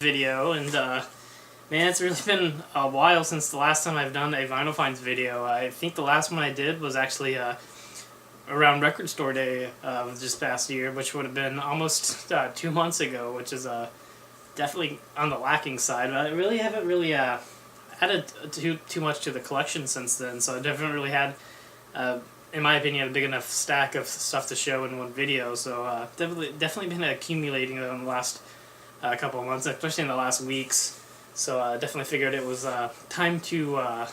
video, and man, it's really been a while since the last time I've done a Vinyl Finds video. I think the last one I did was actually around Record Store Day of this past year, which would have been almost 2 months ago, which is definitely on the lacking side. But I really haven't really added too much to the collection since then, so I definitely really had, in my opinion, a big enough stack of stuff to show in one video. So definitely been accumulating in the last couple of months, especially in the last weeks. So definitely figured it was time to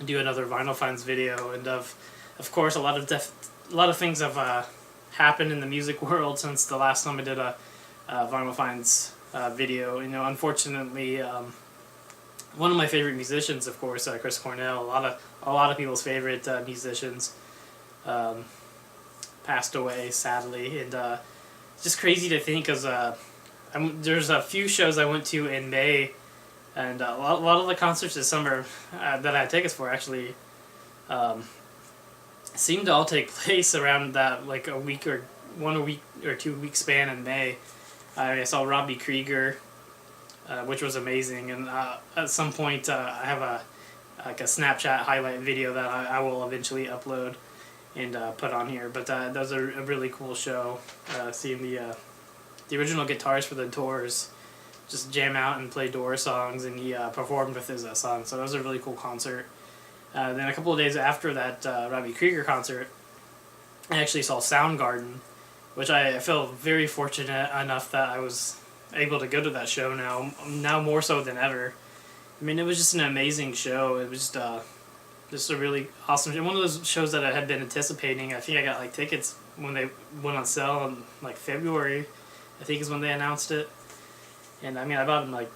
do another Vinyl Finds video, and of course a lot of things have happened in the music world since the last time I did a Vinyl Finds video. You know, unfortunately, one of my favorite musicians, of course, Chris Cornell, a lot of people's favorite musicians, passed away sadly, and it's just crazy to think, because there's a few shows I went to in May, and a lot of the concerts this summer that I had tickets for actually seemed to all take place around that, like a week or 2 week span in May. I saw Robbie Krieger, which was amazing, and at some point I have a Snapchat highlight video that I will eventually upload and put on here. But that was a really cool show, seeing the original guitarist for the Doors just jam out and play Doors songs, and he performed with his son. So that was a really cool concert. Then a couple of days after that Robbie Krieger concert, I actually saw Soundgarden, which I feel very fortunate enough that I was able to go to that show now more so than ever. I mean, it was just an amazing show. It was just a really awesome show. One of those shows that I had been anticipating. I think I got tickets when they went on sale in February, I think is when they announced it. And I mean, I bought them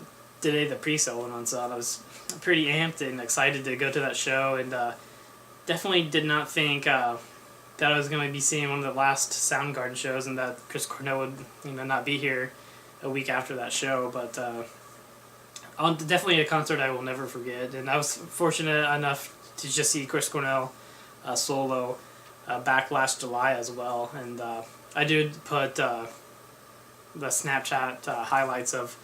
the day the pre-sale went on sale. I was pretty amped and excited to go to that show, and definitely did not think that I was going to be seeing one of the last Soundgarden shows, and that Chris Cornell would not be here a week after that show. But definitely a concert I will never forget, and I was fortunate enough to just see Chris Cornell solo back last July as well, and I did put the Snapchat highlights of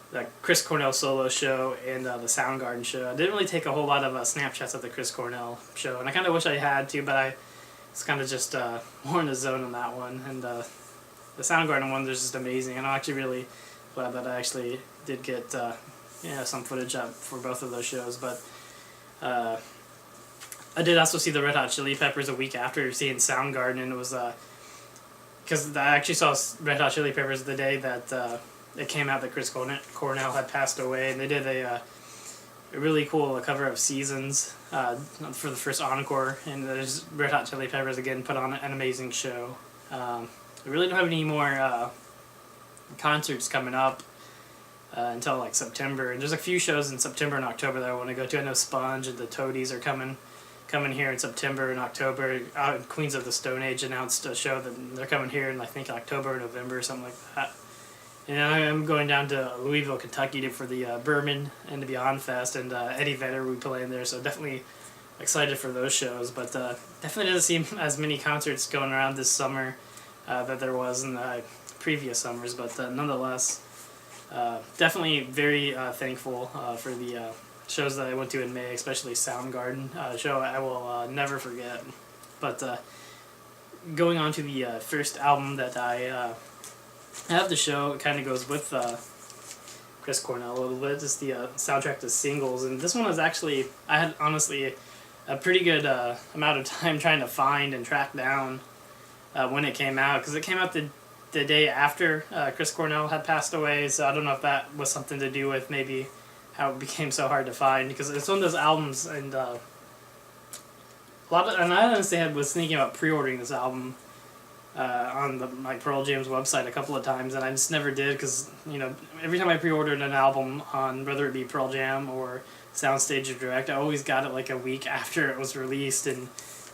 the Chris Cornell solo show and the Soundgarden show. I didn't really take a whole lot of Snapshots of the Chris Cornell show, and I kind of wish I had to, but I was kind of just more in the zone on that one. And the Soundgarden one was just amazing, and I'm actually really glad that I actually did get some footage up for both of those shows. But I did also see the Red Hot Chili Peppers a week after seeing Soundgarden, and it was because I actually saw Red Hot Chili Peppers the day that it came out that Chris Cornell had passed away, and they did a really cool cover of Seasons for the first encore, and there's Red Hot Chili Peppers again put on an amazing show. I really don't have any more concerts coming up until September, and there's a few shows in September and October that I want to go to. I know Sponge and the Toadies are coming here in September and October. Queens of the Stone Age announced a show that they're coming here in I think October or November or something like that. And I'm going down to Louisville, Kentucky for the Bourbon and the Beyond Fest, and Eddie Vedder will be playing there, so definitely excited for those shows. But definitely doesn't seem as many concerts going around this summer that there was in the previous summers, but nonetheless, definitely very thankful for the shows that I went to in May, especially Soundgarden, show I will never forget. But going on to the first album that I have, the show, it kind of goes with Chris Cornell a little bit, just the soundtrack to Singles. And this one was actually, I had honestly a pretty good amount of time trying to find and track down when it came out, because it came out the day after Chris Cornell had passed away, so I don't know if that was something to do with maybe how it became so hard to find, because it's one of those albums, and and I honestly was thinking about pre-ordering this album on the Pearl Jam's website a couple of times, and I just never did, because every time I pre-ordered an album on whether it be Pearl Jam or Soundstage or Direct, I always got it a week after it was released, and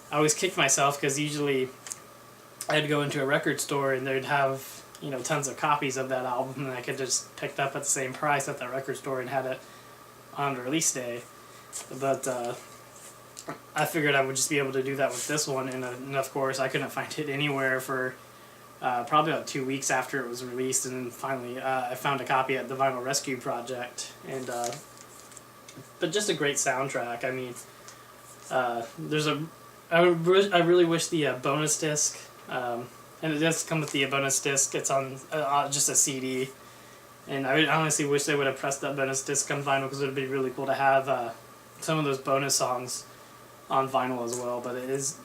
I always kicked myself because usually I'd go into a record store and they'd have tons of copies of that album, and I could just pick it up at the same price at that record store and had it on release day. But I figured I would just be able to do that with this one, and of course I couldn't find it anywhere for probably about 2 weeks after it was released, and then finally I found a copy at the Vinyl Rescue Project, and but just a great soundtrack. I mean, there's a I really wish the bonus disc, and it does come with the bonus disc. It's on just a CD, and I honestly wish they would have pressed that bonus disc on vinyl, because it would be really cool to have some of those bonus songs on vinyl as well. But it is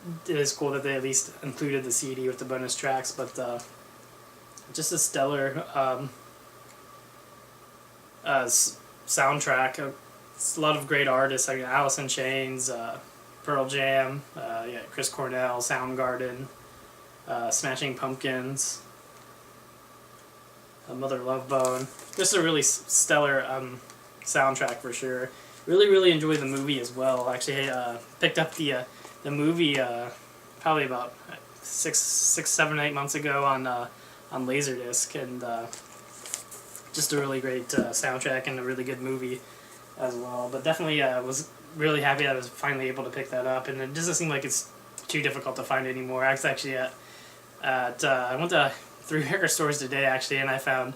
cool that they at least included the CD with the bonus tracks. But just a stellar soundtrack. It's a lot of great artists, like Alice in Chains, Pearl Jam, Chris Cornell, Soundgarden, Smashing Pumpkins, Mother Love Bone. Just a really stellar soundtrack for sure. Really enjoyed the movie as well. Actually, picked up the movie probably about 6, 7, 8 months ago on Laserdisc, and just a really great soundtrack and a really good movie as well. But definitely was really happy that I was finally able to pick that up, and it doesn't seem like it's too difficult to find anymore. I was actually I went to 3 record stores today actually, and I found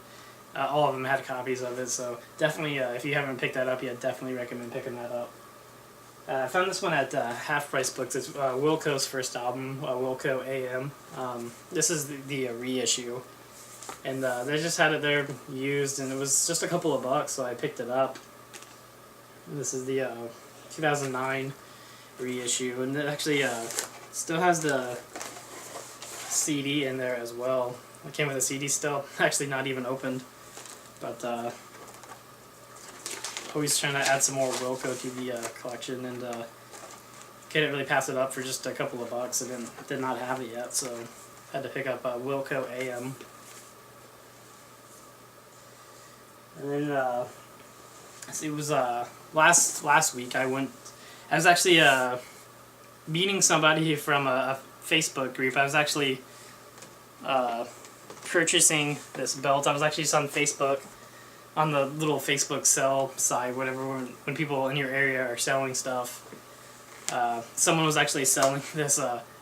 all of them had copies of it. So definitely, if you haven't picked that up yet, definitely recommend picking that up. I found this one at Half Price Books. It's Wilco's first album, Wilco AM. This is the reissue, and they just had it there used, and it was just a couple of bucks, so I picked it up. And this is the 2009 reissue, and it actually still has the CD in there as well. It came with a CD still, actually not even opened, but always trying to add some more Wilco to the collection, and couldn't really pass it up for just a couple of bucks. I did not have it yet, so had to pick up Wilco AM. And then it was last week I was actually meeting somebody from a Facebook group. I was actually purchasing this belt. I was actually just on Facebook, on the little Facebook sell side, whatever, when people in your area are selling stuff. Someone was actually selling this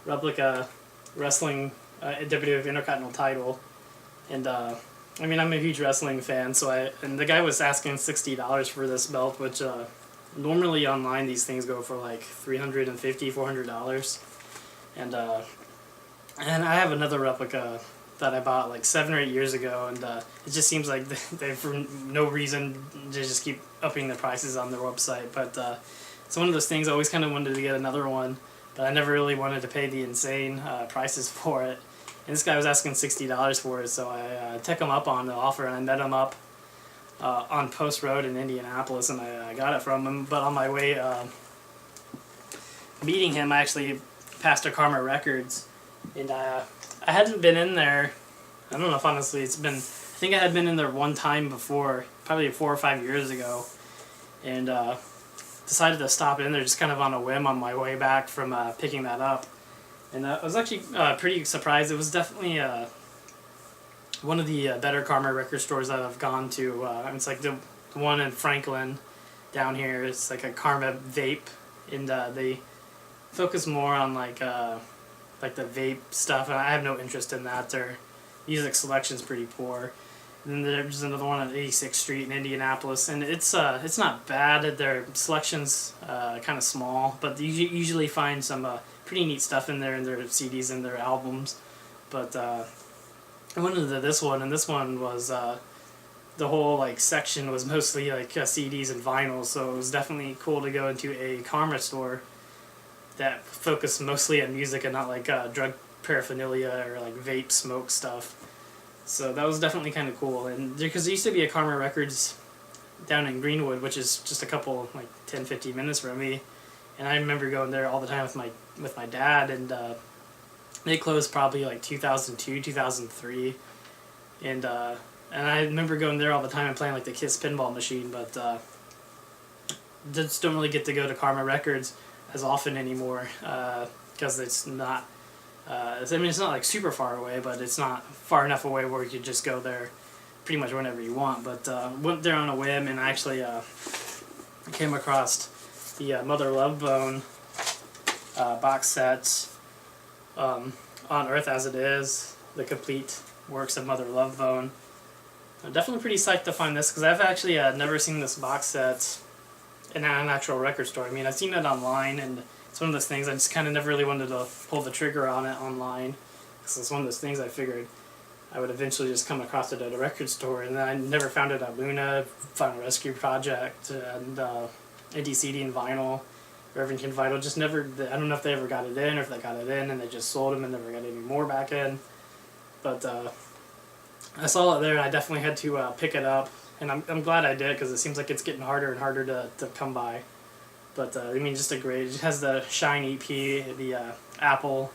replica wrestling WWF Intercontinental title, and I mean, I'm a huge wrestling fan, so and the guy was asking $60 for this belt, which normally online these things go for like $350, $400, and I have another replica that I bought like 7 or 8 years ago, and it just seems like they for no reason they just keep upping the prices on their website. But it's one of those things. I always kind of wanted to get another one, but I never really wanted to pay the insane prices for it. And this guy was asking $60 for it, so I took him up on the offer, and I met him up on Post Road in Indianapolis, and I got it from him. But on my way meeting him, I actually passed a Karma Records, and I hadn't been in there. I don't know if honestly it's been. I think I had been in there one time before, probably 4 or 5 years ago, and decided to stop in there just kind of on a whim on my way back from picking that up. And I was actually pretty surprised. It was definitely one of the better Karma record stores that I've gone to. It's like the one in Franklin down here. It's like a Karma vape, and they focus more on like the vape stuff. And I have no interest in that. Their music selection's pretty poor. And then there's another one on 86th Street in Indianapolis, and it's not bad. Their selection's kind of small, but you usually find some pretty neat stuff in there, in their CDs and their albums. But I went into this one, and this one was the whole like section was mostly like CDs and vinyls, so it was definitely cool to go into a Karma store that focused mostly on music and not like drug paraphernalia or like vape smoke stuff. So that was definitely kind of cool, and because there used to be a Karma Records down in Greenwood, which is just a couple, like 10-15 minutes from me, and I remember going there all the time with my dad, and they closed probably like 2002, 2003, and I remember going there all the time and playing like the Kiss pinball machine, but just don't really get to go to Karma Records as often anymore, because it's not. I mean, it's not like super far away, but it's not far enough away where you could just go there pretty much whenever you want. But went there on a whim, and I actually came across the Mother Love Bone box sets, On Earth as It Is, the complete works of Mother Love Bone. I'm definitely pretty psyched to find this because I've actually never seen this box set in an actual record store. I mean, I've seen it online, and it's one of those things I just kind of never really wanted to pull the trigger on it online, because it's one of those things I figured I would eventually just come across it at a record store, and then I never found it at Luna, Final Rescue Project, and Indie CD and Vinyl, Irvington Vinyl. Just never, I don't know if they ever got it in, or if they got it in and they just sold them and never got any more back in. But I saw it there, and I definitely had to pick it up, and I'm glad I did, because it seems like it's getting harder and harder to come by. But I mean, just a great. It has the Shine EP, the Apple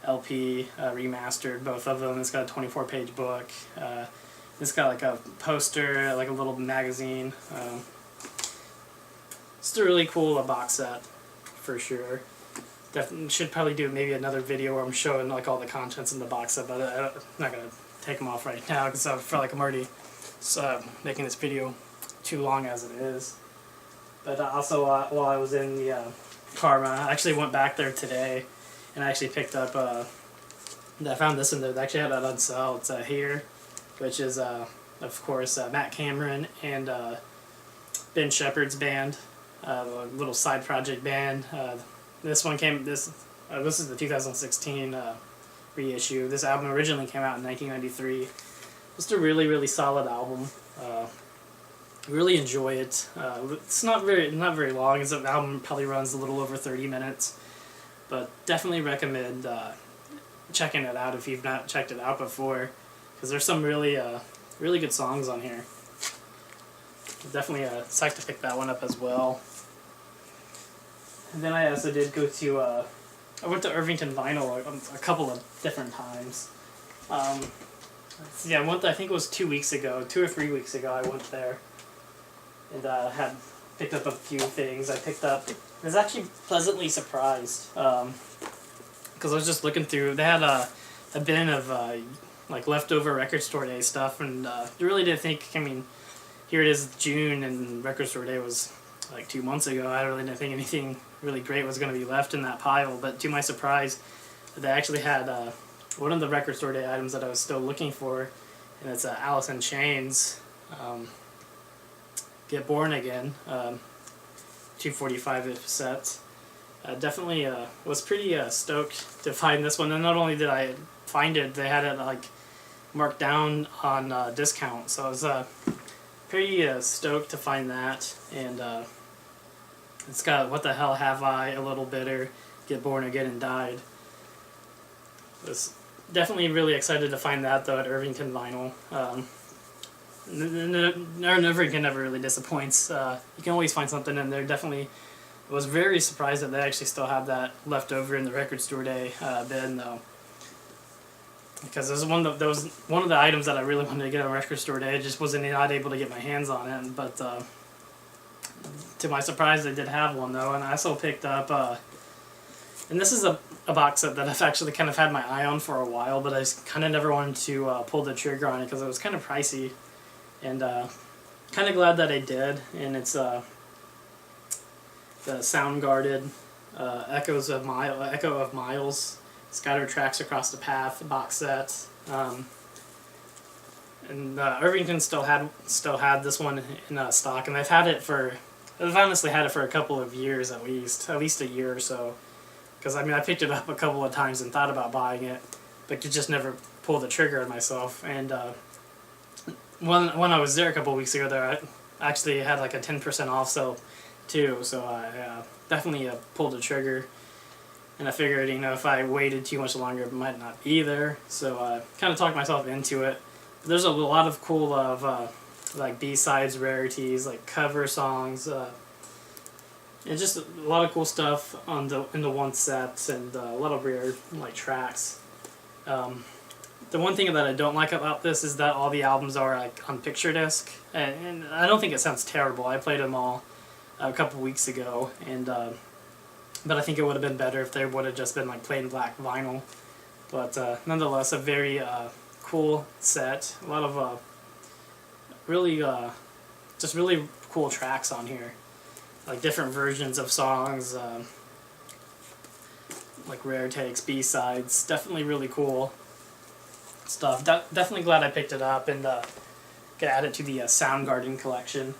LP remastered, both of them. It's got a 24-page book. It's got like a poster, like a little magazine. It's a really cool box set, for sure. Definitely should probably do maybe another video where I'm showing like all the contents in the box set, but I'm not gonna take them off right now because I feel like I'm already making this video too long as it is. But also, while I was in the Karma, I actually went back there today, and I actually picked up, I found this in there. They actually had that on sale. It's Here, which is, of course, Matt Cameron and Ben Shepherd's band, a little side project band. This one came, this is the 2016 reissue. This album originally came out in 1993. Just a really, really solid album. Really enjoy it. It's not very long. It's an album probably runs a little over 30 minutes, but definitely recommend checking it out if you've not checked it out before, because there's some really really good songs on here. Definitely psyched to pick that one up as well. And then I also did go to I went to Irvington Vinyl a couple of different times. Yeah, I think it was 2 weeks ago, 2 or 3 weeks ago. I went there and had picked up a few things. I was actually pleasantly surprised, because I was just looking through. They had a bin of like leftover Record Store Day stuff, and you really did think. I mean, here it is June, and Record Store Day was like 2 months ago. I really didn't think anything really great was going to be left in that pile. But to my surprise, they actually had one of the Record Store Day items that I was still looking for, and it's Alice in Chains. Get Born Again, 245 set. Definitely was pretty stoked to find this one, and not only did I find it, they had it like marked down on discount, so I was pretty stoked to find that. And it's got What the Hell Have I, A Little Bitter, Get Born Again and Died. Was definitely really excited to find that though at Irvington Vinyl. Irvington never really disappoints. You can always find something in there. Definitely was very surprised that they actually still have that left over in the Record Store Day bin though, because that was one of the items that I really wanted to get on Record Store Day. I just wasn't not able to get my hands on it, but to my surprise they did have one though, and I also picked up and this is a box set that I've actually kind of had my eye on for a while, but I kind of never wanted to pull the trigger on it because it was kind of pricey. And kind of glad that I did, and it's the Soundgarden Echo of Miles, Scattered Tracks Across the Path box set. And Irvington still had this one in stock, and I've honestly had it for a couple of years at least a year or so. Because I mean, I picked it up a couple of times and thought about buying it, but could just never pull the trigger on myself. And when I was there a couple of weeks ago, there I actually had like a 10% off sale too, so I definitely pulled the trigger. And I figured, if I waited too much longer, it might not be there. So I kind of talked myself into it. But there's a lot of cool like B-sides, rarities, like cover songs, and just a lot of cool stuff in the one set, and a lot of rare like tracks. The one thing that I don't like about this is that all the albums are like on picture disc, and I don't think it sounds terrible. I played them all a couple weeks ago, and but I think it would have been better if they would have just been like plain black vinyl. But nonetheless, a very cool set. A lot of really just really cool tracks on here, like different versions of songs, like rare takes, B-sides. Definitely really cool. stuff. Definitely glad I picked it up and could add it to the Soundgarden collection.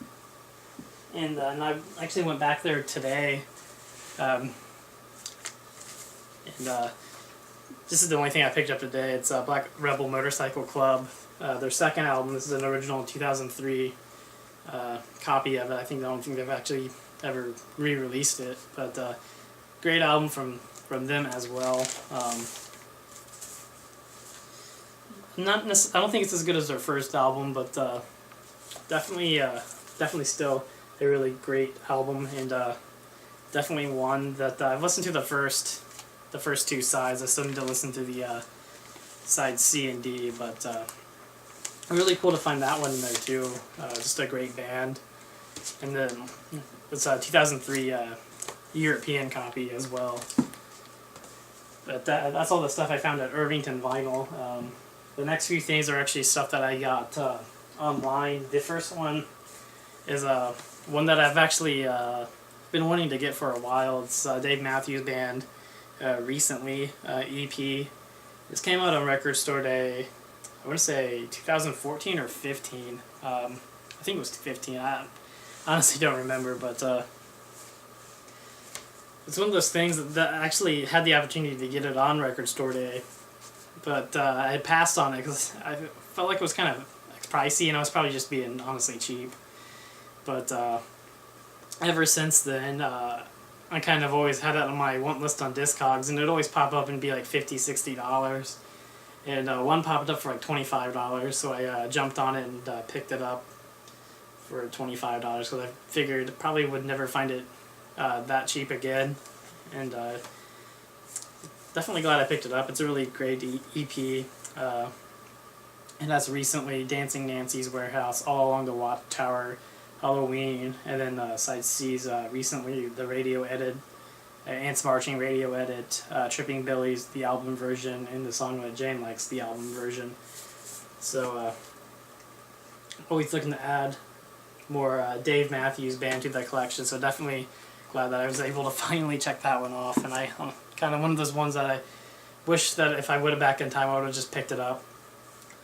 And I actually went back there today. And this is the only thing I picked up today. It's Black Rebel Motorcycle Club. Their second album. This is an original 2003 copy of it. I don't think they've actually ever re-released it, but great album from them as well. I don't think it's as good as their first album, but definitely still a really great album, and definitely one that I've listened to the first two sides. I still need to listen to the side C and D, but really cool to find that one in there too. Just a great band, and then it's a 2003 European copy as well. But that's all the stuff I found at Irvington Vinyl. The next few things are actually stuff that I got online. The first one is one that I've actually been wanting to get for a while. It's Dave Matthews Band recently EP. This came out on Record Store Day, I want to say 2014 or 15. I think it was 15. I honestly don't remember, but it's one of those things that I actually had the opportunity to get it on Record Store Day, but I passed on it because I felt like it was kind of pricey, and I was probably just being honestly cheap. But ever since then, I kind of always had it on my want list on Discogs, and it would always pop up and be like $50, $60. And one popped up for like $25, so I jumped on it and picked it up for $25 because I figured probably would never find it that cheap again. And definitely glad I picked it up. It's a really great EP. And that's recently Dancing Nancy's Warehouse, All Along the Watchtower, Halloween, and then Side C's recently the radio edit, Ants Marching radio edit, Tripping Billies, the album version, and the song that Jane likes, the album version. So always looking to add more Dave Matthews Band to the collection, so definitely glad that I was able to finally check that one off. And I'm kind of one of those ones that I wish that if I would have back in time, I would have just picked it up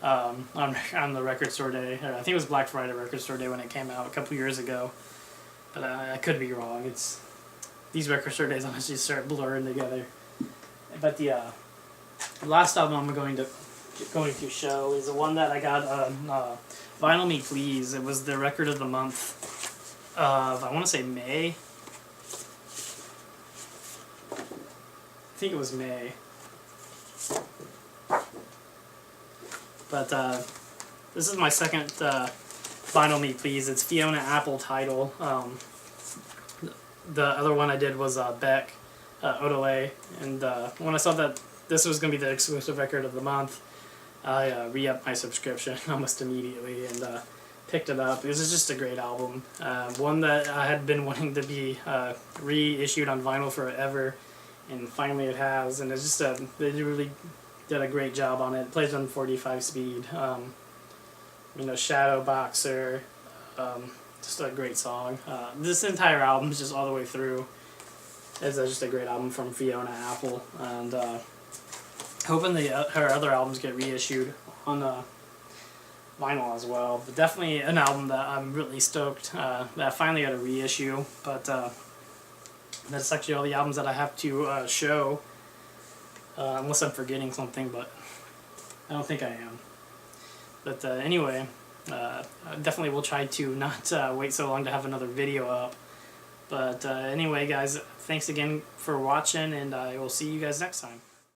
on the Record Store Day. I think it was Black Friday Record Store Day when it came out a couple years ago, but I could be wrong. It's these Record Store Days honestly start blurring together. But the last album I'm going to show is the one that I got on Vinyl Me Please. It was the record of the month of, I want to say May. I think it was May. But this is my second Vinyl Me Please. It's Fiona Apple title. The other one I did was Beck, Odelay. And when I saw that this was going to be the exclusive record of the month, I re-upped my subscription almost immediately and picked it up. This is just a great album. One that I had been wanting to be reissued on vinyl forever, and finally it has. And it's just they really did a great job on it. It plays on 45 speed. Shadow Boxer, just a great song. This entire album is just all the way through. It's just a great album from Fiona Apple, and hoping her other albums get reissued on vinyl as well. But definitely an album that I'm really stoked that I finally got a reissue. But that's actually all the albums that I have to show, unless I'm forgetting something, but I don't think I am. But anyway, I definitely will try to not wait so long to have another video up. But anyway, guys, thanks again for watching, and I will see you guys next time.